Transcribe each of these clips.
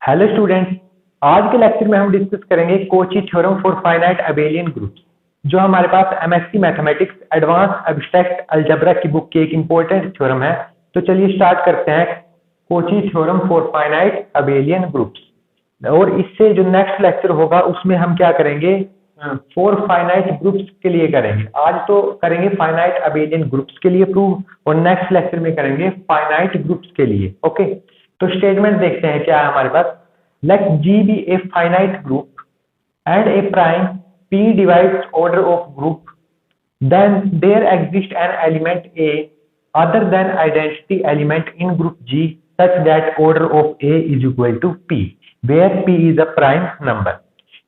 Hello students, आज के lecture में हम डिस्कस करेंगे Cauchy theorem for finite abelian groups, जो हमारे पास MSc mathematics advance abstract algebra की बुक की एक इम्पोर्टेंट थ्योरम है। तो चलिए स्टार्ट करते हैं Kochi theorem for finite abelian groups. और इससे जो नेक्स्ट लेक्चर होगा उसमें हम क्या करेंगे, फोर फाइनाइट ग्रुप्स के लिए करेंगे। आज तो करेंगे फाइनाइट अबेलियन ग्रुप्स के लिए प्रूव, और नेक्स्ट लेक्चर में करेंगे फाइनाइट ग्रुप्स के लिए। ओके, तो स्टेटमेंट देखते हैं क्या है हमारे पास। Let G be a finite group and a prime P divides order of group, then there exists an element A other than identity element in group G such that order of A is equal to P, where P is a prime number।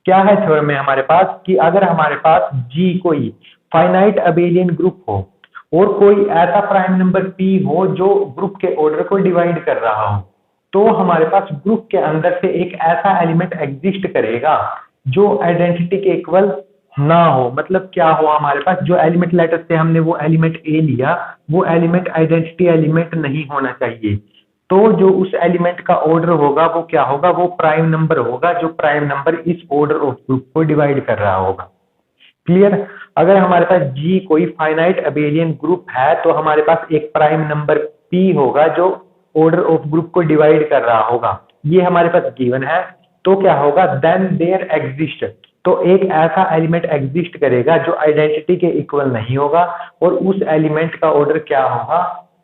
क्या है theorem में हमारे पास कि अगर हमारे पास G कोई finite abelian group हो और कोई ऐसा प्राइम नंबर P हो जो ग्रुप के ऑर्डर को डिवाइड कर रहा हो, तो हमारे पास ग्रुप के अंदर से एक ऐसा एलिमेंट एग्जिस्ट करेगा जो आइडेंटिटी के इक्वल ना हो। मतलब क्या हो, हमारे पास जो एलिमेंट लेटर से हमने वो एलिमेंट ए लिया, वो एलिमेंट आइडेंटिटी एलिमेंट नहीं होना चाहिए। तो जो उस एलिमेंट का ऑर्डर होगा वो क्या होगा, वो प्राइम नंबर होगा, जो प्राइम नंबर इस ऑर्डर ऑफ ग्रुप को डिवाइड कर रहा होगा। क्लियर। अगर हमारे पास जी कोई फाइनाइट अबेलियन ग्रुप है तो हमारे पास एक प्राइम नंबर पी होगा जो ऑर्डर ऑफ ग्रुप को डिवाइड कर रहा होगा। ये हमारे पास गिवन है। तो क्या होगा, देन देयर एग्जिस्ट, तो एक ऐसा एलिमेंट एग्जिस्ट करेगा जो आइडेंटिटी के इक्वल नहीं होगा, और उस एलिमेंट का ऑर्डर क्या होगा,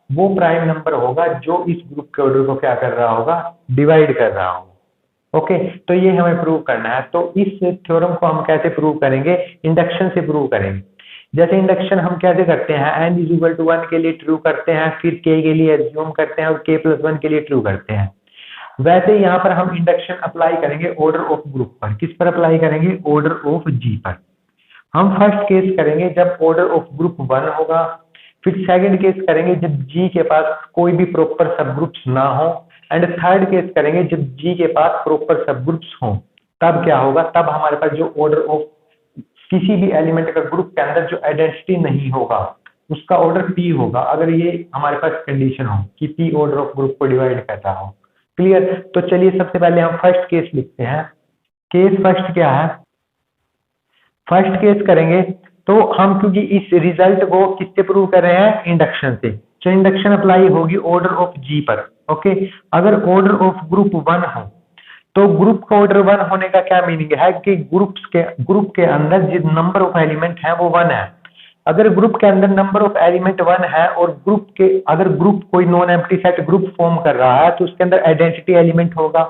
वो प्राइम नंबर होगा जो इस ग्रुप के ऑर्डर को क्या कर रहा होगा, डिवाइड कर रहा होगा। ओके, तो ये हमें प्रूव करना है। तो इस थ्योरम को हम कैसे प्रूव करेंगे, इंडक्शन से प्रूव करेंगे। जैसे इंडक्शन हम कैसे करते हैं, n इज इक्वल टू 1 के लिए ट्रू करते हैं, फिर k के लिए एज्यूम करते हैं और k प्लस 1 के लिए ट्रू करते हैं। वैसे यहाँ पर हम इंडक्शन अप्लाई करेंगे ऑर्डर ऑफ ग्रुप पर। किस पर अप्लाई करेंगे, ऑर्डर ऑफ जी पर। हम फर्स्ट केस करेंगे जब ऑर्डर ऑफ ग्रुप 1 होगा, फिर सेकंड केस करेंगे जब जी के पास कोई भी प्रॉपर सब ग्रुप्स ना हो, एंड थर्ड केस करेंगे जब जी के पास प्रॉपर सब ग्रुप्स हो। तब क्या होगा, तब हमारे पास जो ऑर्डर ऑफ किसी भी एलिमेंट का ग्रुप के अंदर जो आइडेंटिटी नहीं होगा उसका ऑर्डर पी होगा, अगर ये हमारे पास कंडीशन हो कि पी ऑर्डर ऑफ ग्रुप को डिवाइड करता हो। क्लियर। तो चलिए सबसे पहले हम फर्स्ट केस लिखते हैं। केस फर्स्ट क्या है, फर्स्ट केस करेंगे तो हम क्योंकि इस रिजल्ट को किससे प्रूव कर रहे हैं, इंडक्शन से, तो इंडक्शन अप्लाई होगी ऑर्डर ऑफ जी पर। ओके, अगर ऑर्डर ऑफ ग्रुप 1 हो तो ग्रुप का ऑर्डर 1 होने का क्या मीनिंग है कि ग्रुप के अंदर जिस नंबर ऑफ एलिमेंट है वो 1 है। अगर ग्रुप के अंदर नंबर ऑफ एलिमेंट 1 है और अगर ग्रुप कोई non empty set group form कर रहा है तो उसके अंदर आइडेंटिटी एलिमेंट होगा।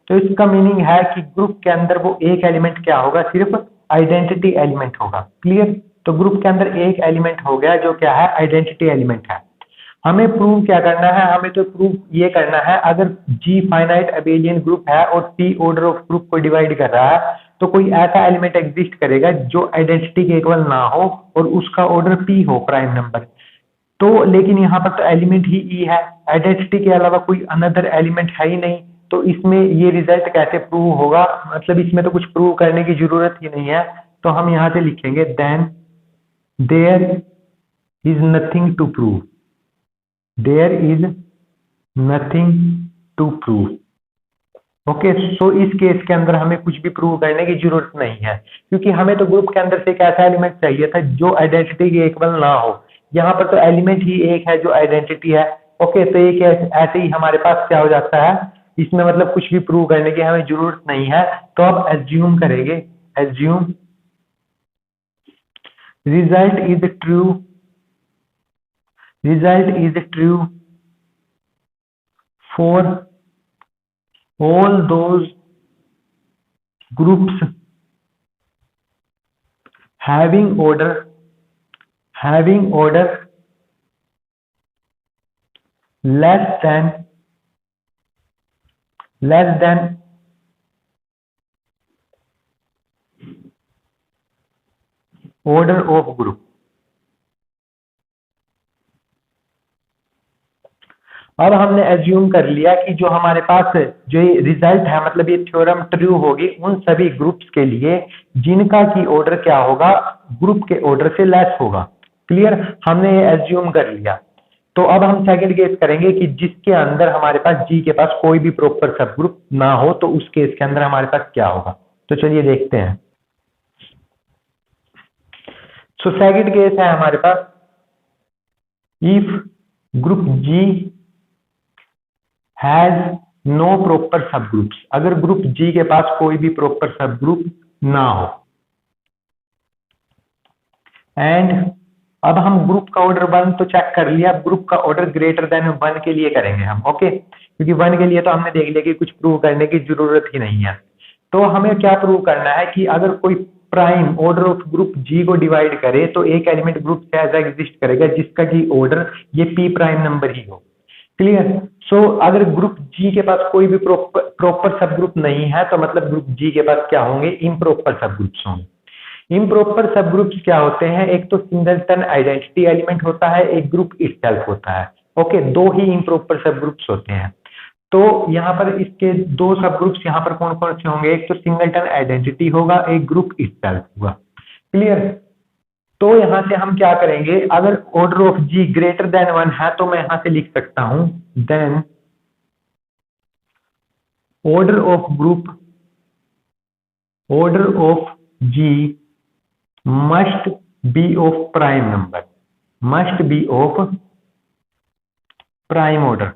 तो इसका मीनिंग है कि ग्रुप के अंदर वो एक एलिमेंट क्या होगा, सिर्फ आइडेंटिटी एलिमेंट होगा। क्लियर। तो ग्रुप के अंदर एक एलिमेंट हो गया जो क्या है, आइडेंटिटी एलिमेंट है। हमें प्रूव क्या करना है, हमें तो प्रूव ये करना है अगर G फाइनाइट अबेलियन ग्रुप है और P ऑर्डर ऑफ ग्रुप को डिवाइड कर रहा है तो कोई ऐसा एलिमेंट एग्जिस्ट करेगा जो आइडेंटिटी के इक्वल ना हो और उसका ऑर्डर P हो, प्राइम नंबर। तो लेकिन यहाँ पर तो एलिमेंट ही E है, आइडेंटिटी के अलावा कोई अनदर एलिमेंट है ही नहीं। तो इसमें ये रिजल्ट कैसे प्रूव होगा, मतलब इसमें तो कुछ प्रूव करने की जरूरत ही नहीं है। तो हम यहाँ से लिखेंगे then there is nothing to prove, there is nothing to prove. Okay, so इस केस के अंदर हमें कुछ भी प्रूव करने की जरूरत नहीं है, क्योंकि हमें तो ग्रुप के अंदर से एक ऐसा एलिमेंट चाहिए था जो आइडेंटिटी के इक्वल ना हो। यहाँ पर तो एलिमेंट ही एक है जो आइडेंटिटी है। ओके, तो ये केस ऐसे ही हमारे पास क्या हो जाता है, इसमें मतलब कुछ भी प्रूव करने की हमें जरूरत नहीं है। तो अब एज्यूम करेंगे, assume result is true, result is true for all those groups having order less than order of group। अब हमने एज्यूम कर लिया कि जो हमारे पास जो ये रिजल्ट है, मतलब ये थ्योरम ट्रू होगी उन सभी ग्रुप्स के लिए जिनका की ऑर्डर क्या होगा, ग्रुप के ऑर्डर से लेस होगा। क्लियर, हमने ये एज्यूम कर लिया। तो अब हम सेकंड केस करेंगे कि जिसके अंदर हमारे पास जी के पास कोई भी प्रॉपर सब ग्रुप ना हो, तो उस केस के अंदर हमारे पास क्या होगा। तो चलिए देखते हैं। सो सेकंड केस है हमारे पास, if group G has no proper सब ग्रुप्स, अगर ग्रुप जी के पास कोई भी प्रॉपर सब ग्रुप ना हो। एंड अब हम ग्रुप का ऑर्डर 1 तो चेक कर लिया, ग्रुप का ऑर्डर ग्रेटर देन 1 के लिए करेंगे हम, ओके, क्योंकि 1 के लिए तो हमने देख लिया कि कुछ प्रूव करने की जरूरत ही नहीं है। तो हमें क्या प्रूव करना है कि अगर कोई प्राइम ऑर्डर ऑफ ग्रुप जी को डिवाइड करे तो एक एलिमेंट ग्रुप से ऐसा एग्जिस्ट करेगा जिसका की ऑर्डर ये पी प्राइम नंबर ही हो। क्लियर। सो अगर ग्रुप जी के पास कोई भी प्रॉपर सब ग्रुप नहीं है, तो मतलब ग्रुप जी के पास क्या होंगे, इम्प्रॉपर सब ग्रुप्स होंगे। इम्प्रॉपर सब ग्रुप्स क्या होते हैं, एक तो सिंगलटन आइडेंटिटी एलिमेंट होता है, एक ग्रुप इटसेल्फ होता है। ओके, दो ही इम्प्रॉपर सब ग्रुप्स होते हैं। तो यहाँ पर इसके दो सब ग्रुप्स यहाँ पर कौन कौन से होंगे, एक तो सिंगलटन आइडेंटिटी होगा, एक ग्रुप इटसेल्फ होगा। क्लियर। तो यहां से हम क्या करेंगे, अगर order of G greater than 1 है तो मैं यहां से लिख सकता हूं then order of G must be of prime number, must be of prime order,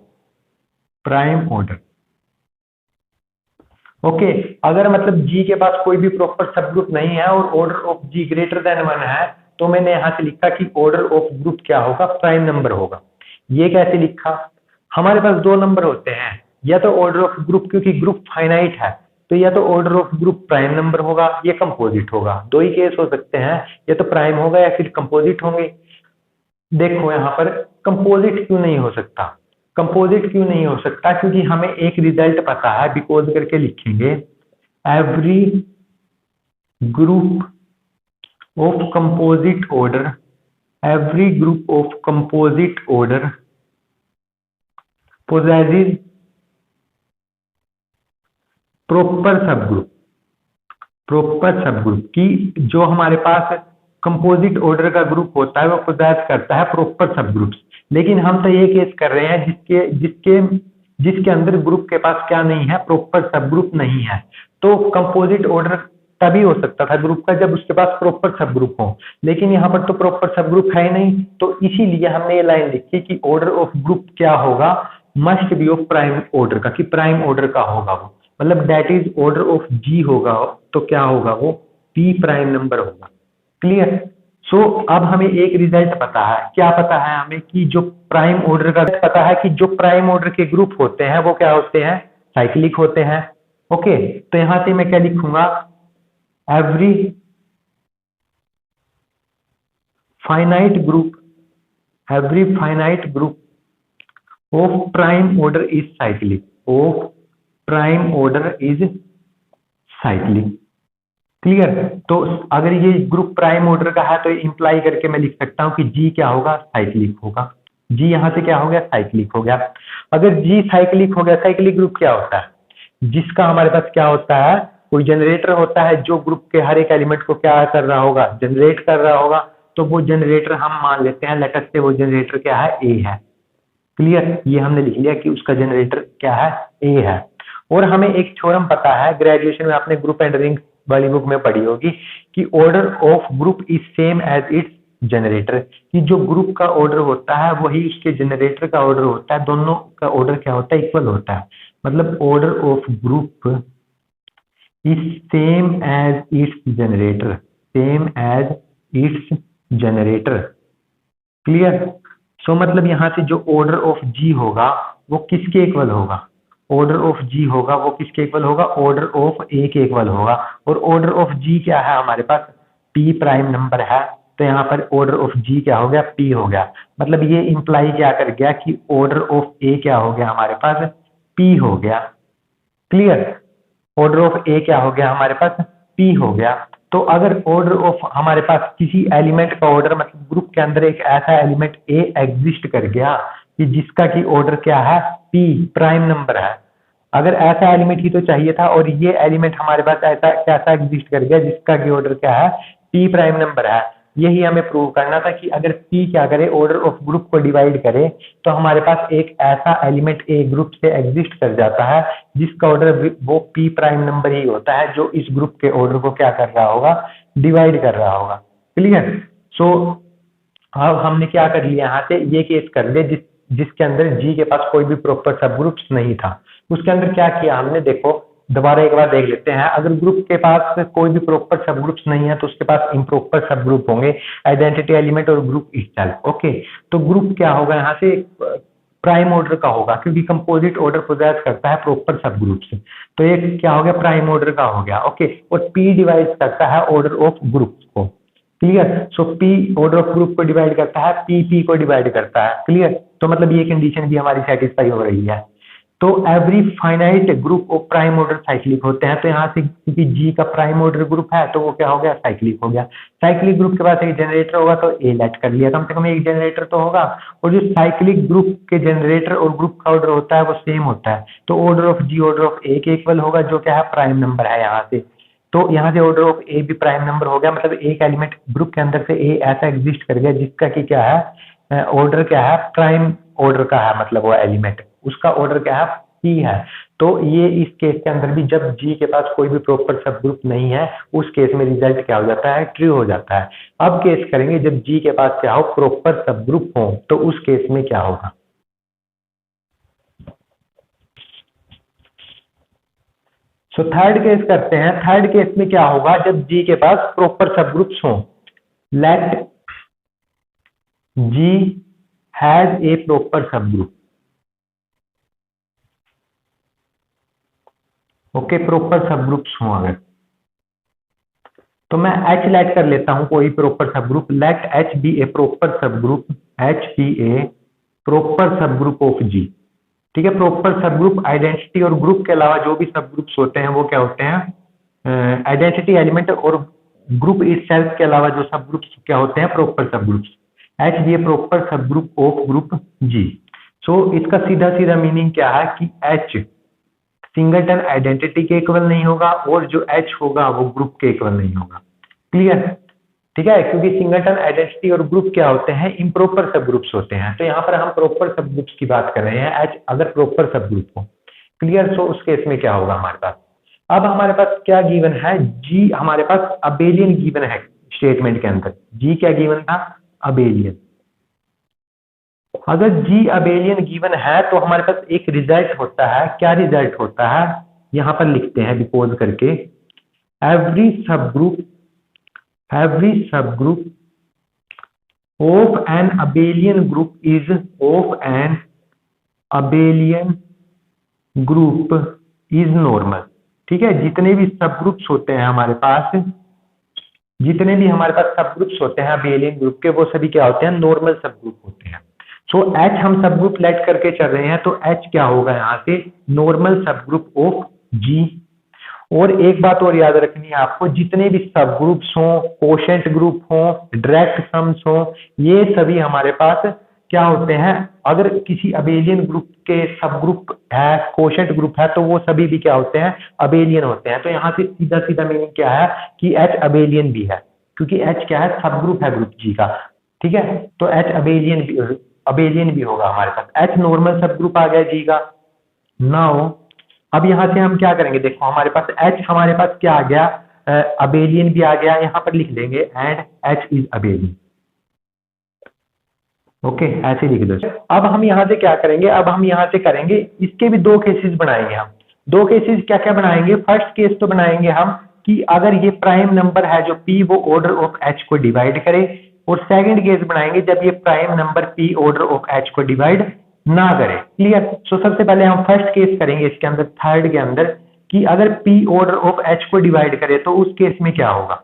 okay. अगर मतलब जी के पास कोई भी प्रॉपर सब ग्रुप नहीं है और order of G greater than 1 है, तो मैंने यहां से लिखा कि ऑर्डर ऑफ ग्रुप क्या होगा, प्राइम नंबर होगा। ये कैसे लिखा, हमारे पास दो नंबर होते हैं, या तो ऑर्डर ऑफ ग्रुप, क्योंकि ग्रुप फाइनाइट है तो या तो order of group prime number होगा या कंपोजिट होगा, दो ही केस हो सकते हैं, या तो प्राइम होगा या फिर कंपोजिट होंगे। देखो यहां पर कंपोजिट क्यों नहीं हो सकता, कंपोजिट क्यों नहीं हो सकता, क्योंकि हमें एक रिजल्ट पता है, बिकॉज करके लिखेंगे every group of composite order, every group of composite order possesses proper sub group की, जो हमारे पास कंपोजिट ऑर्डर का ग्रुप होता है वो पोजेस करता है प्रॉपर सब ग्रुप्स। लेकिन हम तो ये केस कर रहे हैं जिसके जिसके जिसके अंदर ग्रुप के पास क्या नहीं है, प्रॉपर सब ग्रुप नहीं है। तो कंपोजिट ऑर्डर तभी हो सकता था ग्रुप का जब उसके पास प्रॉपर सब ग्रुप हो, लेकिन यहाँ पर तो प्रॉपर सब ग्रुप है ही नहीं, तो इसीलिए हमने ये लाइन लिखी कि ऑर्डर ऑफ ग्रुप क्या होगा, must be of prime order का, कि प्राइम ऑर्डर का होगा वो, मतलब दैट इज ऑर्डर ऑफ जी होगा, तो क्या होगा वो पी प्राइम नंबर होगा। क्लियर। सो अब हमें एक रिजल्ट पता है, क्या पता है हमें, कि जो प्राइम ऑर्डर का पता है कि जो प्राइम ऑर्डर के ग्रुप होते हैं वो क्या होते हैं, साइक्लिक होते हैं। ओके, तो यहां से मैं क्या लिखूंगा, every finite group of prime order is cyclic, of prime order is cyclic. Clear. तो अगर ये ग्रुप प्राइम ऑर्डर का है तो इंप्लाई करके मैं लिख सकता हूं कि जी क्या होगा, साइक्लिक होगा। जी यहां से क्या हो गया, साइक्लिक हो गया। अगर जी साइक्लिक हो गया, साइक्लिक ग्रुप क्या होता है, जिसका हमारे पास क्या होता है, कोई जनरेटर होता है जो ग्रुप के हर एक एलिमेंट को क्या कर रहा होगा, जनरेट कर रहा होगा। तो वो जनरेटर हम मान लेते हैं, लेट अस से वो जनरेटर क्या है, ए है। क्लियर। ये हमने लिख लिया कि उसका जनरेटर क्या है, ए है। और हमें एक थ्योरम पता है, ग्रेजुएशन में आपने ग्रुप एंड रिंग वाली बुक में पढ़ी होगी, कि order of group is same as its generator, कि जो ग्रुप का ऑर्डर होता है वही उसके जनरेटर का ऑर्डर होता है, दोनों का ऑर्डर क्या होता है, इक्वल होता है। मतलब order of group is same as its generator, same as its generator. Clear. So मतलब यहां से जो ऑर्डर ऑफ जी होगा वो किसके इक्वल होगा, ऑर्डर ऑफ जी होगा वो किसके इक्वल होगा, ऑर्डर ऑफ ए के इक्वल होगा। और ऑर्डर ऑफ जी क्या है हमारे पास, पी प्राइम नंबर है, तो यहाँ पर ऑर्डर ऑफ जी क्या हो गया, पी हो गया। मतलब ये इंप्लाई क्या कर गया कि ऑर्डर ऑफ ए क्या हो गया हमारे पास, पी हो गया। क्लियर। ऑर्डर ऑफ ए क्या हो गया हमारे पास, पी हो गया। तो अगर ऑर्डर ऑफ हमारे पास किसी एलिमेंट का ऑर्डर, मतलब ग्रुप के अंदर एक ऐसा एलिमेंट ए एग्जिस्ट कर गया कि जिसका की ऑर्डर क्या है, पी प्राइम नंबर है, अगर ऐसा एलिमेंट ही तो चाहिए था, और ये एलिमेंट हमारे पास ऐसा कैसा एग्जिस्ट कर गया जिसका की ऑर्डर क्या है, पी प्राइम नंबर है। यही हमें प्रूव करना था कि अगर P क्या करे, ऑर्डर ऑफ ग्रुप को डिवाइड करे, तो हमारे पास एक ऐसा एलिमेंट ए ग्रुप से एग्जिस्ट कर जाता है जिसका ऑर्डर वो P प्राइम नंबर ही होता है, जो इस ग्रुप के ऑर्डर को क्या कर रहा होगा, डिवाइड कर रहा होगा। क्लियर? सो अब हमने क्या कर लिया, यहाँ से ये केस कर लिया जिसके अंदर G के पास कोई भी प्रॉपर सब ग्रुप्स नहीं था। उसके अंदर क्या किया हमने, देखो दोबारा एक बार देख लेते हैं। अगर ग्रुप के पास कोई भी प्रॉपर सब ग्रुप्स नहीं है तो उसके पास इम्प्रॉपर सब ग्रुप होंगे, आइडेंटिटी एलिमेंट और ग्रुप इटसेल्फ। ओके, तो ग्रुप क्या होगा यहाँ से, प्राइम ऑर्डर का होगा, क्योंकि कंपोजिट ऑर्डर पोजेस करता है प्रॉपर सब ग्रुप से, तो ये क्या हो गया, प्राइम ऑर्डर का हो गया। ओके, और P डिवाइड करता है ऑर्डर ऑफ ग्रुप को। Clear? So P order of group को डिवाइड करता है, P को डिवाइड करता है। क्लियर? तो मतलब ये कंडीशन भी हमारी सेटिस्फाई हो रही है। तो every finite group of prime order cyclic होते हैं, तो यहाँ से क्योंकि G का प्राइम ऑर्डर ग्रुप है तो वो क्या हो गया, साइक्लिक हो गया। साइक्लिक ग्रुप के पास एक जनरेटर होगा तो A लेट कर लिया, कम से कम एक जनरेटर तो होगा। और जो साइक्लिक ग्रुप के जनरेटर और ग्रुप का ऑर्डर होता है वो सेम होता है, तो order of G order of A के इक्वल होगा, जो क्या है, प्राइम नंबर है यहाँ से। तो यहाँ से ऑर्डर ऑफ A भी प्राइम नंबर हो गया, मतलब एक एलिमेंट ग्रुप के अंदर से A ऐसा एग्जिस्ट कर गया जिसका कि क्या है, ऑर्डर क्या है, प्राइम ऑर्डर का है, मतलब वो एलिमेंट उसका ऑर्डर क्या है, P है। तो ये इस केस के अंदर भी जब G के पास कोई भी प्रॉपर सब ग्रुप नहीं है, उस केस में रिजल्ट क्या हो जाता है, ट्रू हो जाता है। अब केस करेंगे जब G के पास क्या हो, प्रॉपर सब ग्रुप हो, तो उस केस में क्या होगा। सो थर्ड केस करते हैं। थर्ड केस में क्या होगा, जब G के पास प्रॉपर सब ग्रुप्स हो, let G has a proper sub group. Okay, proper सब ग्रुप्स हो अगर, तो मैं H लेट कर लेता हूं कोई proper sub group, late H B A proper sub group, H B A proper sub group of G। ठीक है, प्रॉपर सब ग्रुप आइडेंटिटी और ग्रुप के अलावा जो भी सब ग्रुप्स होते हैं वो क्या होते हैं, आइडेंटिटी एलिमेंट और ग्रुप इटसेल्फ के अलावा जो सब ग्रुप्स क्या होते हैं, प्रॉपर सब groups. H B A proper sub group of group G। सो इसका सीधा सीधा मीनिंग क्या है कि H सिंगलटन आइडेंटिटी के इक्वल नहीं होगा और जो H होगा वो ग्रुप के इक्वल नहीं होगा। क्लियर? ठीक है, क्योंकि सिंगलटन आइडेंटिटी और ग्रुप क्या होते हैं, इम्प्रॉपर सब ग्रुप्स होते हैं। तो यहाँ पर हम प्रॉपर सब ग्रुप्स की बात कर रहे हैं, H अगर प्रॉपर सब ग्रुप हो। क्लियर? सो उस केस में क्या होगा हमारे पास, अब हमारे पास क्या गिवन है, G हमारे पास अबेलियन गिवन है स्टेटमेंट के अंदर। G क्या गिवन था, अबेलियन। अगर G अबेलियन गिवन है तो हमारे पास एक रिजल्ट होता है, क्या रिजल्ट होता है, यहां पर लिखते हैं डिपोज करके, एवरी सब group of an abelian group is of an abelian group is normal. ठीक है, जितने भी सब ग्रुप्स होते हैं हमारे पास, जितने भी हमारे पास सब ग्रुप्स होते हैं अबेलियन ग्रुप के, वो सभी क्या होते हैं, नॉर्मल सब ग्रुप होते हैं। सो H हम सब ग्रुप लेट करके चल रहे हैं, तो H क्या होगा यहाँ से, नॉर्मल सब ग्रुप ऑफ G। और एक बात और याद रखनी है आपको, जितने भी सब ग्रुप्स हों, कोशेंट ग्रुप हों, डायरेक्ट सम्स हों, ये सभी हमारे पास क्या होते हैं, अगर किसी अबेलियन ग्रुप के सब ग्रुप है, कोशेंट ग्रुप है, तो वो सभी भी क्या होते हैं, अबेलियन होते हैं। तो यहाँ से सीधा सीधा मीनिंग क्या है कि H अबेलियन भी है, क्योंकि H क्या है, सब ग्रुप है ग्रुप G का। ठीक है, तो H अबेलियन भी होगा हमारे पास। H नॉर्मल सब ग्रुप आ गया G का। नाउ अब यहाँ से हम क्या करेंगे, देखो हमारे पास H हमारे पास क्या आ गया, अबेलियन भी आ गया, यहाँ पर लिख लेंगे and H is abelian. Okay, ऐसे लिख दो। अब हम यहाँ से क्या करेंगे, अब हम यहाँ से करेंगे, इसके भी दो केसेस बनाएंगे हम। दो केसेस क्या क्या बनाएंगे, फर्स्ट केस तो बनाएंगे हम कि अगर ये प्राइम नंबर है जो P वो ऑर्डर ऑफ H को डिवाइड करे, और सेकंड केस बनाएंगे जब ये prime number P order of H को डिवाइड ना करे। क्लियर? सो सबसे पहले हम फर्स्ट केस करेंगे इसके अंदर, थर्ड के अंदर, कि अगर P ऑर्डर ऑफ H को डिवाइड करे तो उस केस में क्या होगा।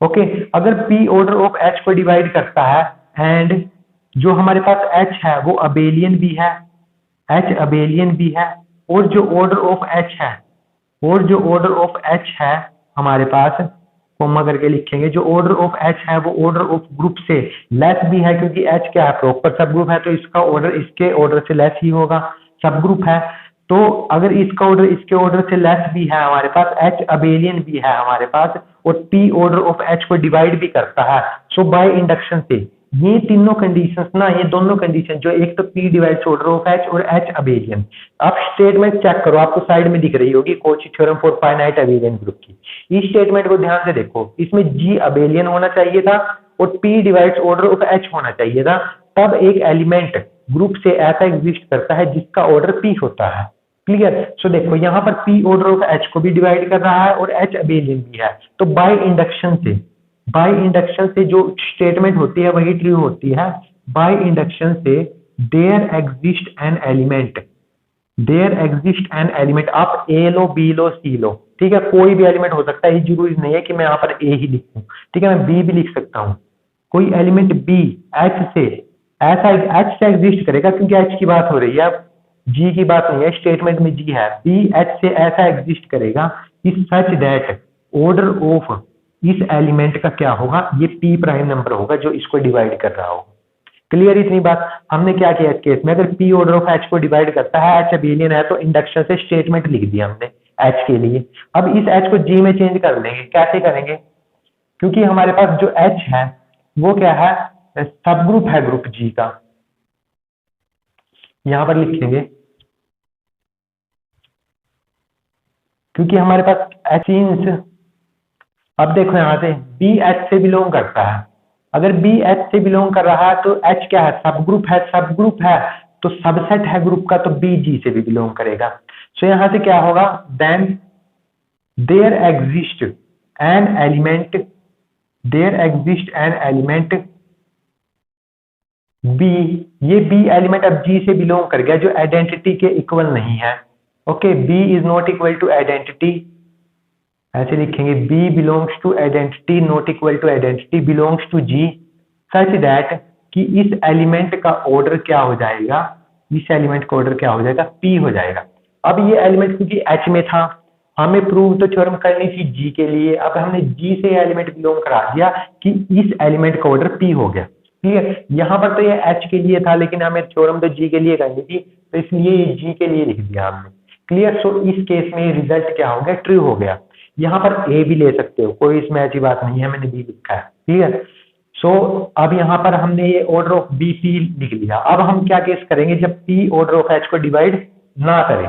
ओके, अगर P ऑर्डर ऑफ H को डिवाइड करता है एंड जो हमारे पास H है वो अबेलियन भी है, H अबेलियन भी है, और जो ऑर्डर ऑफ H है, और जो ऑर्डर ऑफ H है हमारे पास, कोमा करके लिखेंगे, जो ऑर्डर ऑफ H है वो ऑर्डर ऑफ ग्रुप से लेस भी है, क्योंकि H क्या है, प्रॉपर सब ग्रुप है, तो इसका ऑर्डर इसके ऑर्डर से लेस ही होगा, सब ग्रुप है। तो अगर इसका ऑर्डर इसके ऑर्डर से लेस भी है हमारे पास, H अबेलियन भी है हमारे पास, और P ऑर्डर ऑफ H को डिवाइड भी करता है, सो बाय इंडक्शन से ये तीनों कंडीशंस ना, ये दोनों कंडीशन जो एक तो P divides order of H और H अबेलियन, आप स्टेटमेंट चेक करो, आपको साइड में दिख रही होगी Kochi theorem for finite abelian group की। इस स्टेटमेंट को ध्यान से देखो, इसमें G अबेलियन होना चाहिए था और P divides order of H होना चाहिए था, तब एक एलिमेंट ग्रुप से ऐसा एग्जिस्ट करता है जिसका ऑर्डर P होता है। क्लियर? सो देखो यहाँ पर P ऑर्डर ऑफ H को भी डिवाइड कर रहा है और H अबेलियन भी है, तो बाय इंडक्शन से जो स्टेटमेंट होती है वही ट्रू होती है। बाय इंडक्शन से देयर एग्जिस्ट एन एलिमेंट, आप A low, B low, C लो, ठीक है, कोई भी एलिमेंट हो सकता है, ये जरूरी नहीं है कि मैं यहाँ पर A ही लिखूं, ठीक है, मैं B भी लिख सकता हूँ। कोई एलिमेंट B H से एग्जिस्ट करेगा, क्योंकि H की बात हो रही है, अब G की बात नहीं है, स्टेटमेंट में G है, B H से ऐसा एग्जिस्ट करेगा इस सच दैट ऑर्डर ऑफ इस एलिमेंट का क्या होगा, ये P प्राइम नंबर होगा जो इसको डिवाइड कर रहा होगा। क्लियर इतनी बात? हमने क्या किया इस केस में, अगर P ऑर्डर ऑफ H को डिवाइड करता है, H अबेलियन है, तो इंडक्शन से स्टेटमेंट लिख दिया हमने H के लिए। अब इस H को G में चेंज कर लेंगे, कैसे करेंगे, क्योंकि हमारे पास जो H है वो क्या है, सब ग्रुप है ग्रुप G का, यहां पर लिखेंगे, क्योंकि हमारे पास H अब देखो यहां से B H से बिलोंग करता है, अगर B H से बिलोंग कर रहा है तो H क्या है, सब ग्रुप है तो सबसेट है ग्रुप का, तो B G से भी बिलोंग करेगा। सो यहां से क्या होगा, then there exist an element B, ये B एलिमेंट अब G से बिलोंग कर गया जो आइडेंटिटी के इक्वल नहीं है। Okay, B is not equal to identity, ऐसे लिखेंगे, B belongs to identity not equal to identity belongs to G such that कि इस एलिमेंट का ऑर्डर क्या हो जाएगा, P हो जाएगा। अब ये एलिमेंट क्योंकि H में था, हमें प्रूव तो थ्योरम करनी थी G के लिए, अब हमने G से एलिमेंट बिलोंग करा दिया कि इस एलिमेंट का ऑर्डर P हो गया। ठीक है, यहाँ पर तो ये H के लिए था, लेकिन हमें थ्योरम तो G के लिए करनी थी, तो इसलिए ये G के लिए लिख दिया हमने। क्लियर? सो इस केस में रिजल्ट क्या हो गया, ट्रू हो गया। यहाँ पर A भी ले सकते हो, कोई इसमें ऐसी बात नहीं है, मैंने B लिखा है। क्लियर? सो अब यहाँ पर हमने ये ऑर्डर ऑफ B P लिख लिया। अब हम क्या केस करेंगे जब P ऑर्डर ऑफ H को डिवाइड ना करे,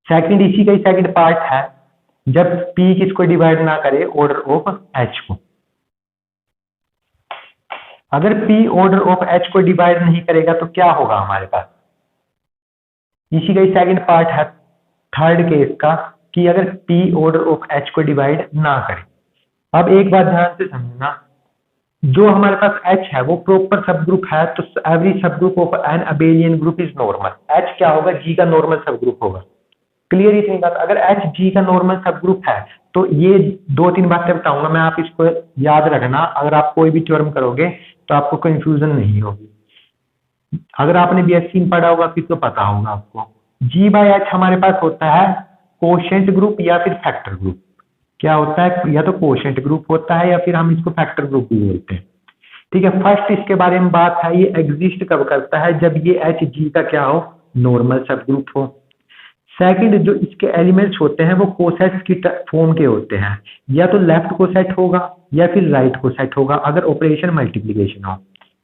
सेकंड इसी का ही सेकंड पार्ट है, जब P किसको डिवाइड ना करे, ऑर्डर ऑफ H को। अगर P ऑर्डर ऑफ H को डिवाइड नहीं करेगा तो क्या होगा हमारे पास, इसी का ही सेकंड पार्ट है थर्ड केस का, कि अगर P ऑर्डर ऑफ H को डिवाइड ना करे। अब एक बात ध्यान से समझना, जो हमारे पास H है वो प्रॉपर सब ग्रुप है, तो एवरी सब group of an abelian group is normal. H क्या होगा, G का नॉर्मल सब ग्रुप होगा। क्लियर इतनी बात? अगर H G का नॉर्मल सब ग्रुप है तो ये दो तीन बातें बताऊंगा मैं, आप इसको याद रखना, अगर आप कोई भी थ्योरम करोगे तो आपको कंफ्यूजन नहीं होगी। अगर आपने BSc में पढ़ा होगा फिर तो पता होगा आपको। G बाय H हमारे पास होता है कोशेंट ग्रुप या फिर फैक्टर ग्रुप। क्या होता है, या तो कोशेंट ग्रुप होता है या फिर हम इसको फैक्टर ग्रुप भी बोलते हैं। ठीक है, फर्स्ट इसके बारे में बात है, ये एग्जिस्ट कब करता है, जब ये H G का क्या हो, नॉर्मल सब ग्रुप हो। सेकंड, जो इसके एलिमेंट्स होते हैं वो कोसेट्स की फॉर्म के होते हैं, या तो लेफ्ट कोसेट होगा या फिर राइट कोसेट होगा अगर ऑपरेशन मल्टीप्लिकेशन हो।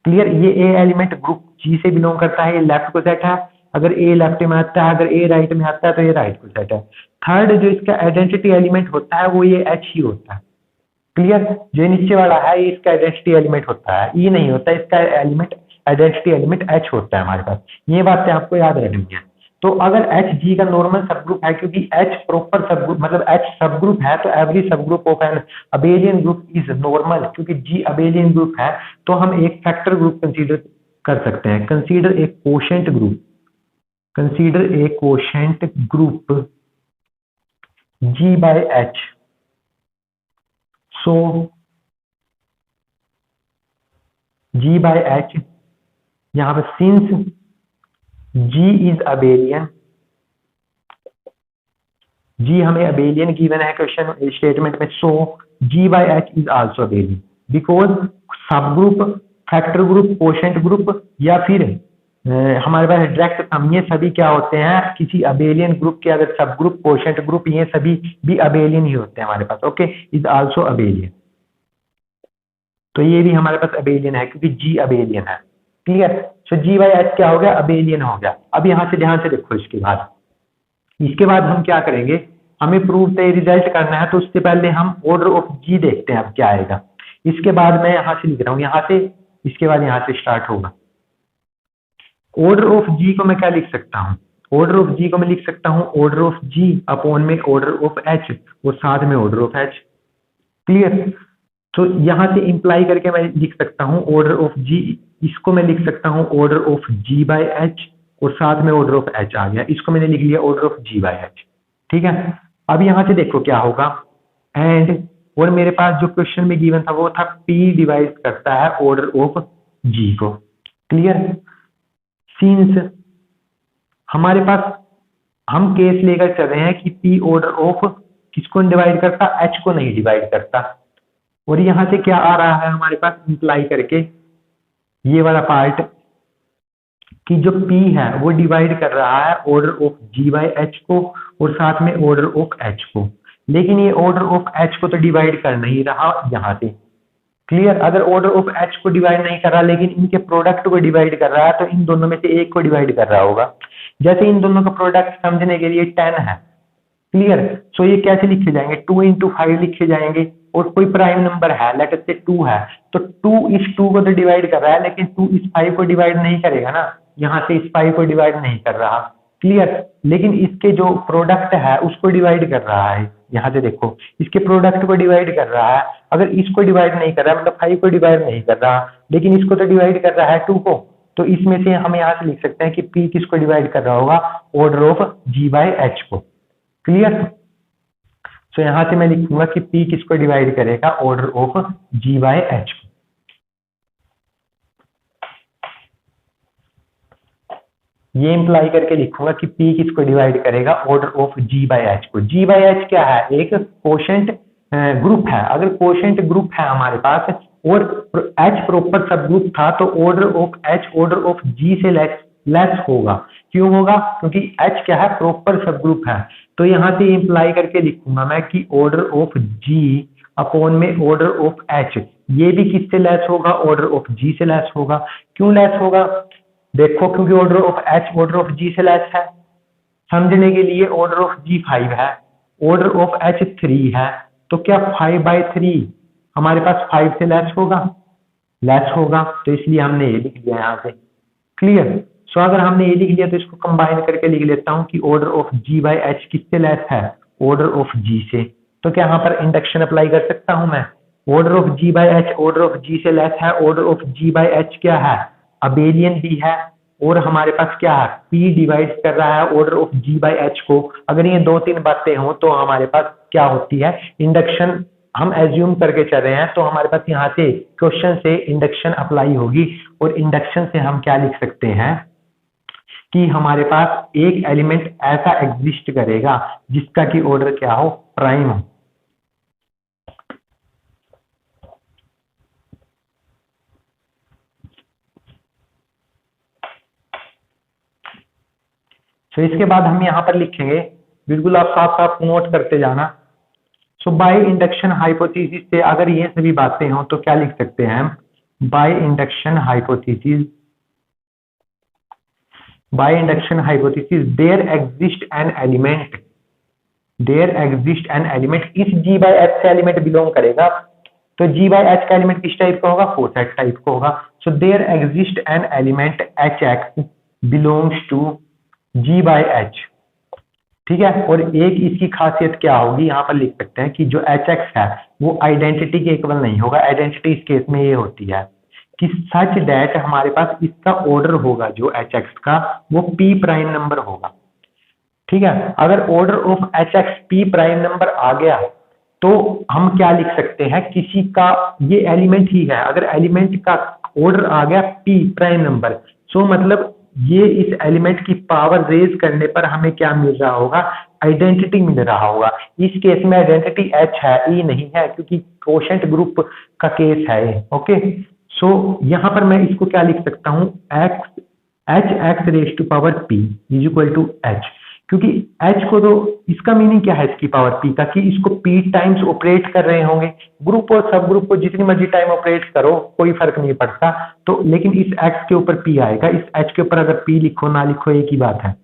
क्लियर? ये A एलिमेंट ग्रुप G से बिलोंग करता है, ये लेफ्ट कोसेट है, अगर A लेफ्ट में आता है, अगर A राइट में आता है तो ये राइट कोसेट है। थर्ड, जो इसका आइडेंटिटी एलिमेंट होता है वो ये H ही होता है। क्लियर? जो नीचे वाला है ये इसका आइडेंटिटी एलिमेंट होता है, E नहीं होता, इसका एलिमेंट आइडेंटिटी एलिमेंट H होता है हमारे पास। ये बातें आपको याद रखनी है। तो अगर H G का नॉर्मल सब ग्रुप है, क्योंकि H प्रॉपर सब ग्रुप मतलब H सब ग्रुप है, तो एवरी सब group of an abelian group is normal, क्योंकि G अबेलियन ग्रुप है, तो हम एक फैक्टर ग्रुप कंसीडर कर सकते हैं। Consider a quotient group G by H। So G by H, यहाँ पर since G is abelian, G हमें अबेलियन गिवन है क्वेश्चन स्टेटमेंट में, so G by H is also abelian because subgroup, factor group, quotient group या फिर हमारे पास direct sum, ये सभी क्या होते हैं, किसी अबेलियन ग्रुप के अगर सब ग्रुप, कोशेंट ग्रुप, ये सभी भी अबेलियन ही होते हैं हमारे पास। Okay, is also abelian. तो ये भी हमारे पास अबेलियन है क्योंकि जी अबेलियन है। Clear. So G by H क्या हो गया, अबेलियन हो गया। अब यहाँ से ध्यान से देखो, इसके बाद हम क्या करेंगे, हमें प्रूफ से रिजल्ट करना है, तो उससे पहले हम ऑर्डर ऑफ जी देखते हैं अब क्या आएगा। इसके बाद मैं यहाँ से लिख रहा हूँ, यहाँ से, इसके बाद यहाँ से स्टार्ट होगा। ऑर्डर ऑफ जी को मैं क्या लिख सकता हूँ, ऑर्डर ऑफ जी को मैं लिख सकता हूँ ऑर्डर ऑफ जी अपॉन में ऑर्डर ऑफ एच और साथ में ऑर्डर ऑफ एच। क्लियर। तो यहाँ से इंप्लाई करके मैं लिख सकता हूँ ऑर्डर ऑफ जी, इसको मैं लिख सकता हूँ order of G by H और साथ में ऑर्डर ऑफ एच आ गया, इसको मैंने लिख लिया order of G by H. ठीक है। अब यहाँ से देखो क्या होगा, एंड, और मेरे पास जो क्वेश्चन में गिवन था वो था पी डिवाइड करता है ऑर्डर ऑफ जी को। क्लियर। सिंस हमारे पास हम केस लेकर चल रहे हैं कि पी ऑर्डर ऑफ किसको डिवाइड करता, एच को नहीं डिवाइड करता, और यहां से क्या आ रहा है हमारे पास इंप्लाई करके ये वाला पार्ट कि जो P है वो डिवाइड कर रहा है order of G by H को और साथ में ऑर्डर ऑफ H को, लेकिन ये ऑर्डर ऑफ H को तो डिवाइड कर नहीं रहा यहाँ से। क्लियर। अगर ऑर्डर ऑफ H को डिवाइड नहीं कर रहा लेकिन इनके प्रोडक्ट को डिवाइड कर रहा है तो इन दोनों में से एक को डिवाइड कर रहा होगा। जैसे इन दोनों का प्रोडक्ट समझने के लिए 10 है। क्लियर। सो ये कैसे लिखे जाएंगे, 2 इंटू 5 लिखे जाएंगे, और कोई प्राइम नंबर है, लेट अस से 2 है, तो 2 इस 2 को तो डिवाइड कर रहा है लेकिन 2 इस 5 को डिवाइड नहीं करेगा ना, यहाँ से इस 5 को डिवाइड नहीं कर रहा। क्लियर। लेकिन इसके जो प्रोडक्ट है उसको डिवाइड कर रहा है, यहाँ से देखो इसके प्रोडक्ट को डिवाइड कर रहा है। अगर इसको डिवाइड नहीं कर रहा मतलब 5 को डिवाइड नहीं कर रहा, लेकिन इसको तो डिवाइड कर रहा है 2 को, तो इसमें से हम यहाँ से लिख सकते हैं कि P किसको डिवाइड कर रहा होगा, order of G by H को। क्लियर। सो यहां से मैं लिखूंगा कि P किसको डिवाइड करेगा, order of G by H को। ये इंप्लाई करके लिखूंगा कि P किसको डिवाइड करेगा, order of G by H को। G बाय एच क्या है, एक कोशेंट ग्रुप है। अगर कोशेंट ग्रुप है हमारे पास और H प्रॉपर सब ग्रुप था तो order of H order of G से लेस होगा। क्यों होगा, क्योंकि H क्या है, प्रॉपर सब ग्रुप है। तो यहां से इंप्लाई करके लिखूंगा मैं कि ऑर्डर ऑफ G अपॉन में ऑर्डर ऑफ H, ये भी किससे लेस होगा, ऑर्डर ऑफ G से लेस होगा। क्यों लेस होगा, देखो क्योंकि order of H order of G से लेस है। समझने के लिए ऑर्डर ऑफ G 5 है, ऑर्डर ऑफ H 3 है, तो क्या 5/3 हमारे पास 5 से लेस होगा, लेस होगा, तो इसलिए हमने ये लिख लिया यहाँ से। क्लियर। सो अगर हमने ये लिख लिया तो इसको कंबाइन करके लिख लेता हूँ कि order of G by H किससे लेस है, ऑर्डर ऑफ G से। तो क्या यहाँ पर इंडक्शन अप्लाई कर सकता हूँ मैं, order of G by H order of G से लेस है, order of G by H क्या है, अबेलियन भी है, और हमारे पास क्या है, P डिवाइड कर रहा है order of G by H को। अगर ये 2-3 बातें हों तो हमारे पास क्या होती है, इंडक्शन हम एज्यूम करके चल रहे हैं, तो हमारे पास यहाँ से क्वेश्चन से इंडक्शन अप्लाई होगी, और इंडक्शन से हम क्या लिख सकते हैं कि हमारे पास एक एलिमेंट ऐसा एग्जिस्ट करेगा जिसका कि ऑर्डर क्या हो, प्राइम हो। तो इसके बाद हम यहाँ पर लिखेंगे, बिल्कुल आप साथ साथ नोट करते जाना। सो बाय इंडक्शन हाइपोथेसिस से अगर ये सभी बातें हों तो क्या लिख सकते हैं हम, by induction hypothesis, by induction hypothesis there exist an element, there exist an element, इस G बाय एच से एलिमेंट बिलोंग करेगा, तो G बाय एच का एलिमेंट किस टाइप का होगा, फोर्सेट टाइप का होगा। So there exist an element HX belongs to G by H. ठीक है। और एक इसकी खासियत क्या होगी, यहाँ पर लिख सकते हैं कि जो HX है वो आइडेंटिटी के इक्वल नहीं होगा। आइडेंटिटी इस केस में ये होती है कि सच दैट हमारे पास इसका ऑर्डर होगा जो HX का वो P प्राइम नंबर होगा। ठीक है। अगर order of HX P prime number आ गया तो हम क्या लिख सकते हैं, किसी का ये एलिमेंट ही है, अगर एलिमेंट का ऑर्डर आ गया P प्राइम नंबर, सो मतलब ये इस एलिमेंट की पावर रेज करने पर हमें क्या मिल रहा होगा, आइडेंटिटी मिल रहा होगा। इस केस में आइडेंटिटी H है, E नहीं है, क्योंकि कोशेंट ग्रुप का केस है ये। ओके। सो यहाँ पर मैं इसको क्या लिख सकता हूँ, X H x raise to power P is equal to H, क्योंकि एच को तो इसका मीनिंग क्या है इसकी पावर पी का, कि इसको पी टाइम्स ऑपरेट कर रहे होंगे। ग्रुप और सब ग्रुप को जितनी मर्जी टाइम ऑपरेट करो कोई फर्क नहीं पड़ता, तो लेकिन इस एक्स के ऊपर पी आएगा, इस एच के ऊपर अगर पी लिखो ना लिखो एक ही बात है।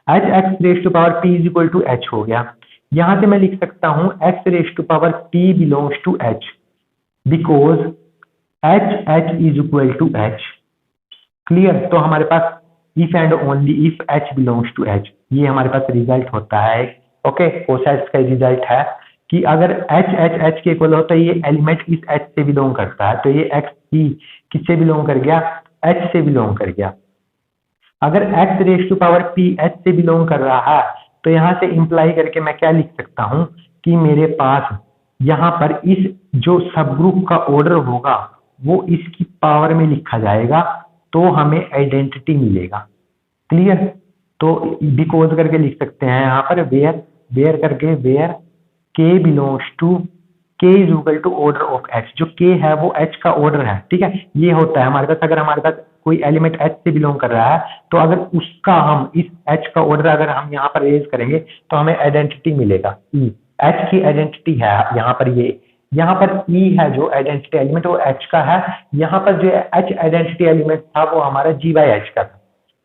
H x raise to power P is equal to H हो गया। यहां से मैं लिख सकता हूं X raise to power P belongs to H, because H H is equal to H. Clear? तो हमारे पास if and only if H belongs to H, ये हमारे पास रिजल्ट होता है। ओके, कोसेट्स का रिजल्ट है कि अगर एच एच एच के इक्वल हो तो ये एलिमेंट इस एच से बिलोंग करता है, तो ये एक्स पी किससे बिलोंग कर गया? एच से बिलोंग कर गया। अगर x raise to power P H से बिलोंग कर रहा है तो यहां से इंप्लाई करके मैं क्या लिख सकता हूं कि मेरे पास यहां पर इस जो सब ग्रुप का ऑर्डर होगा वो इसकी पावर में लिखा जाएगा, तो हमें आइडेंटिटी मिलेगा। क्लियर? तो बिकॉज करके लिख सकते हैं यहाँ पर वेयर, वेयर करके where K belongs to, K is equal to order of H. जो के है वो एच का ऑर्डर है, ठीक है, ये होता है हमारे पास। अगर हमारे पास कोई एलिमेंट एच से बिलोंग कर रहा है तो अगर उसका हम इस एच का ऑर्डर अगर हम यहाँ पर रेज करेंगे तो हमें आइडेंटिटी मिलेगा। ई एच की आइडेंटिटी है यहाँ पर, ये यहाँ पर ई है जो आइडेंटिटी एलिमेंट वो एच का है, यहाँ पर जो एच आइडेंटिटी एलिमेंट था वो हमारा जी बाई एच का था।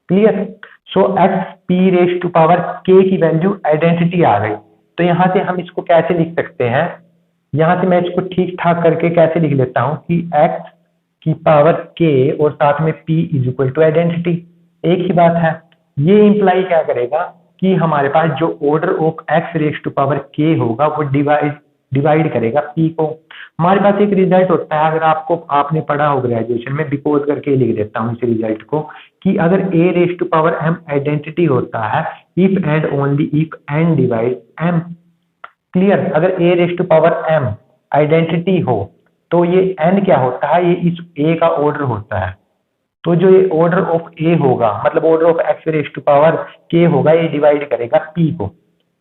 Clear? So x P raise to power K की वैल्यू आइडेंटिटी आ गई, तो यहाँ से हम इसको कैसे लिख सकते हैं? यहाँ से मैं इसको ठीक ठाक करके कैसे लिख लेता हूँ कि एक्स की पावर के और साथ में p is equal to identity, एक ही बात है। ये इंप्लाई क्या करेगा कि हमारे पास जो order of x raise to power K होगा वो डिवाइड करेगा p को। हमारे पास एक रिजल्ट होता है, अगर आपने पढ़ा हो ग्रेजुएशन में, बिकॉज करके लिख देता हूँ इस रिजल्ट को, कि अगर a raise to power m identity होता है if and only if n divide m। Clear? अगर a raise to power m identity हो तो ये n क्या होता है? ये इस a का ऑर्डर होता है, तो जो ये ऑर्डर ऑफ a होगा मतलब order of x raise to power k होगा, ये डिवाइड करेगा p को।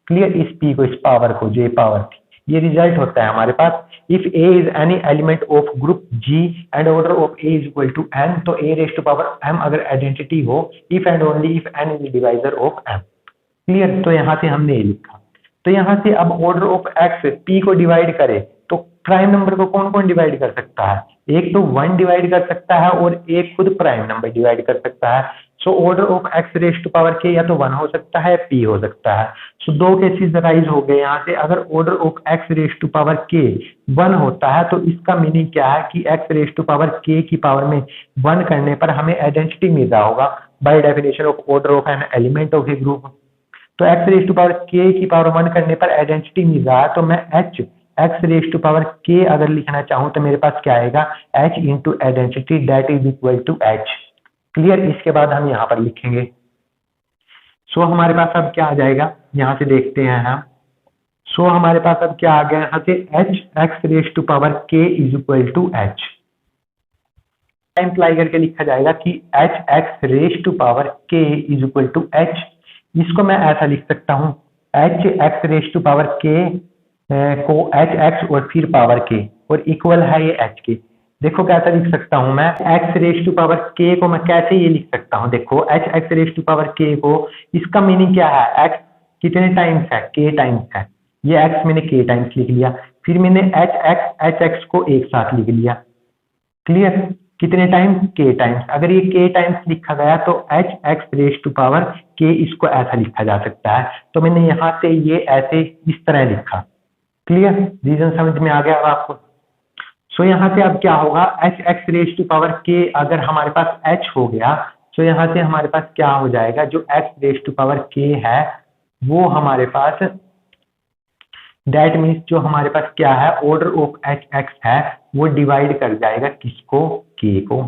क्लियर? इस p को, इस पावर को, जो ये पावर थी, ये रिजल्ट होता है हमारे पास। If a is any element of group g and order of a is equal to n, तो a raise to power m अगर आइडेंटिटी हो if and only if n is divisor of m। Clear? तो यहाँ से हमने ये लिखा। तो यहाँ से अब ऑर्डर ऑफ एक्स p को डिवाइड करे तो प्राइम नंबर को कौन कौन डिवाइड कर सकता है? एक तो 1 डिवाइड कर सकता है और एक खुद प्राइम नंबर डिवाइड कर सकता है। So order of x raise to power K या तो 1 हो सकता है, p हो सकता है। सो दो केसेस राइज हो गए यहाँ से। अगर order of x raise to power K 1 होता है तो इसका मीनिंग क्या है कि x raise to power K की पावर में 1 करने पर हमें आइडेंटिटी मिल रहा होगा by definition of order of an element of A group. तो x raise to power K की पावर 1 करने पर आइडेंटिटी मिल रहा है, तो मैं H x raise to power K अगर लिखना चाहूं तो मेरे पास क्या आएगा? H into identity that is equal to H. Clear? इसके बाद हम यहाँ पर लिखेंगे। सो हमारे पास अब क्या आ जाएगा, यहाँ से देखते हैं हम। सो हमारे पास अब क्या आ गया यहाँ से? H x raise to power K is equal to H. Imply करके लिखा जाएगा कि H x raise to power K is equal to H. इसको मैं ऐसा लिख सकता हूं, H x raise to power K को एच एक्स और फिर पावर के और इक्वल है ये एच के। देखो कैसा लिख सकता हूं मैं, x raise to power K को मैं कैसे ये लिख सकता हूं? देखो H x raise to power K को, इसका मीनिंग क्या है? एक्स कितने टाइम्स है? के टाइम्स है। ये एक्स मैंने के टाइम्स लिख लिया, फिर मैंने एच एक्स को एक साथ लिख लिया। क्लियर? कितने टाइम्स? के टाइम्स। अगर ये के टाइम्स लिखा गया तो H x raise to power K इसको ऐसा लिखा जा सकता है, तो मैंने यहाँ से ये ऐसे इस तरह लिखा। क्लियर? रीजन समझ में आ गया आपको? सो यहाँ से अब क्या होगा, H x raise to power K अगर हमारे पास एच हो गया तो यहाँ से हमारे पास क्या हो जाएगा, जो एक्स रेज टू पावर के है वो हमारे पास दैट मीन्स जो हमारे पास क्या है, ऑर्डर ऑफ एच एक्स है वो डिवाइड कर जाएगा किसको? के को,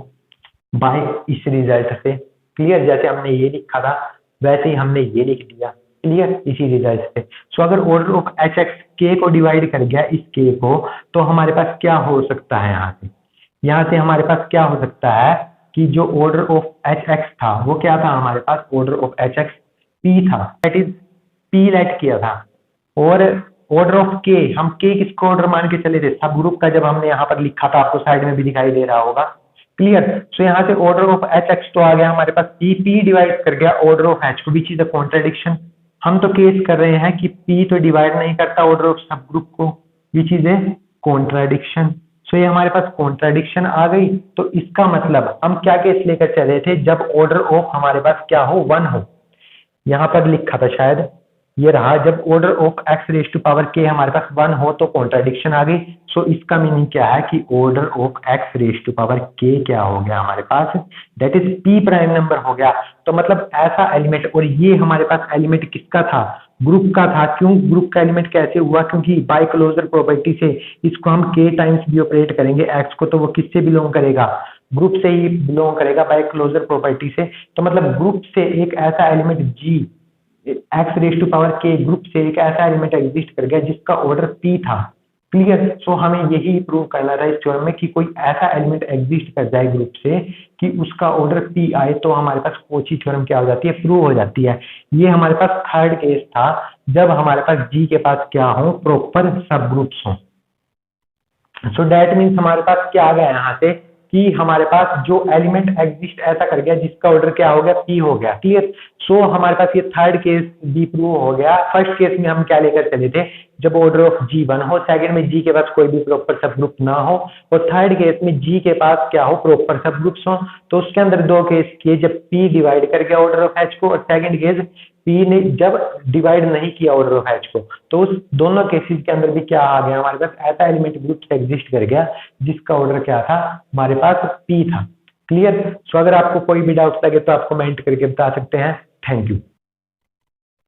बाय इस रिजल्ट से। क्लियर? जैसे हमने ये लिखा था वैसे ही हमने ये लिख दिया। क्लियर? इसी रिजल्ट से। सो अगर ऑर्डर ऑफ एच एक्स के को डिवाइड कर गया इस के को, तो हमारे पास क्या हो सकता है? यहाँ से हमारे पास क्या हो सकता है कि जो ऑर्डर ऑफ एच एक्स था वो क्या था हमारे पास? Order of H X P था, दैट इज पी लेट किया था। और ऑर्डर ऑफ के, हम के किसको ऑर्डर मान के चले थे? सब ग्रुप का। जब हमने यहाँ पर लिखा था, आपको साइड में भी दिखाई दे रहा होगा, क्लियर। सो यहाँ से ऑर्डर ऑफ एच एक्स तो आ गया हमारे पास, पी डिवाइड कर गया ऑर्डर ऑफ एच को, विच इज अ कॉन्ट्राडिक्शन। हम तो केस कर रहे हैं कि पी तो डिवाइड नहीं करता ऑर्डर ऑफ सब ग्रुप को, विच इज ए कॉन्ट्राडिक्शन। सो ये हमारे पास कॉन्ट्राडिक्शन आ गई। तो इसका मतलब हम क्या केस लेकर चले थे, जब ऑर्डर ऑफ हमारे पास क्या हो, 1 हो। यहाँ पर लिखा था शायद, ये रहा, जब order of x raise to power K हमारे पास 1 हो तो कॉन्ट्राडिक्शन आ गई। सो इसका मीनिंग क्या है कि order of x raise to power K क्या हो गया हमारे पास, that is P prime number हो गया। तो मतलब ऐसा एलिमेंट, और ये हमारे पास एलिमेंट किसका था, ग्रुप का था। क्यों ग्रुप का एलिमेंट कैसे हुआ, क्योंकि बाय क्लोजर प्रॉपर्टी से इसको हम के टाइम्स भी ऑपरेट करेंगे एक्स को, तो वो किससे बिलोंग करेगा, ग्रुप से ही बिलोंग करेगा बाय क्लोजर प्रॉपर्टी से। तो मतलब ग्रुप से एक ऐसा element G x raise to power K, group से एक ऐसा एलिमेंट एग्जिस्ट कर गया जिसका ऑर्डर पी था। क्लियर। सो हमें यही प्रूव करना था इस थ्योरम में कि कोई ऐसा एलिमेंट एग्जिस्ट कर जाए ग्रुप से कि उसका ऑर्डर पी आए, तो हमारे पास कोची थ्योरम क्या हो जाती है, प्रूव हो जाती है। ये हमारे पास थर्ड केस था, जब हमारे पास जी के पास क्या हो, प्रॉपर सब ग्रुप्स हो। सो दैट मीन्स हमारे पास क्या आ गया यहाँ से कि हमारे पास जो एलिमेंट एग्जिस्ट ऐसा कर गया जिसका ऑर्डर क्या हो गया, पी हो गया। क्लियर। सो हमारे पास ये थर्ड केस भी प्रूव हो गया। फर्स्ट केस में हम क्या लेकर चले थे, जब ऑर्डर ऑफ जी 1 हो, सेकंड में जी के पास कोई भी प्रॉपर सब ग्रुप ना हो, और थर्ड केस में जी के पास क्या हो, प्रॉपर सब ग्रुप्स हो। तो उसके अंदर दो केस किए, जब पी डिवाइड कर गया ऑर्डर ऑफ एच को, और सेकंड केस पी ने जब डिवाइड नहीं किया ऑर्डर ऑफ एच को। तो उस दोनों केसेस के अंदर भी क्या आ गया हमारे पास, ऐसा एलिमेंट ग्रुप से एग्जिस्ट कर गया जिसका ऑर्डर क्या था, हमारे पास पी था। क्लियर। सो अगर आपको कोई भी डाउट लगे तो आप कमेंट करके बता सकते हैं। Thank you.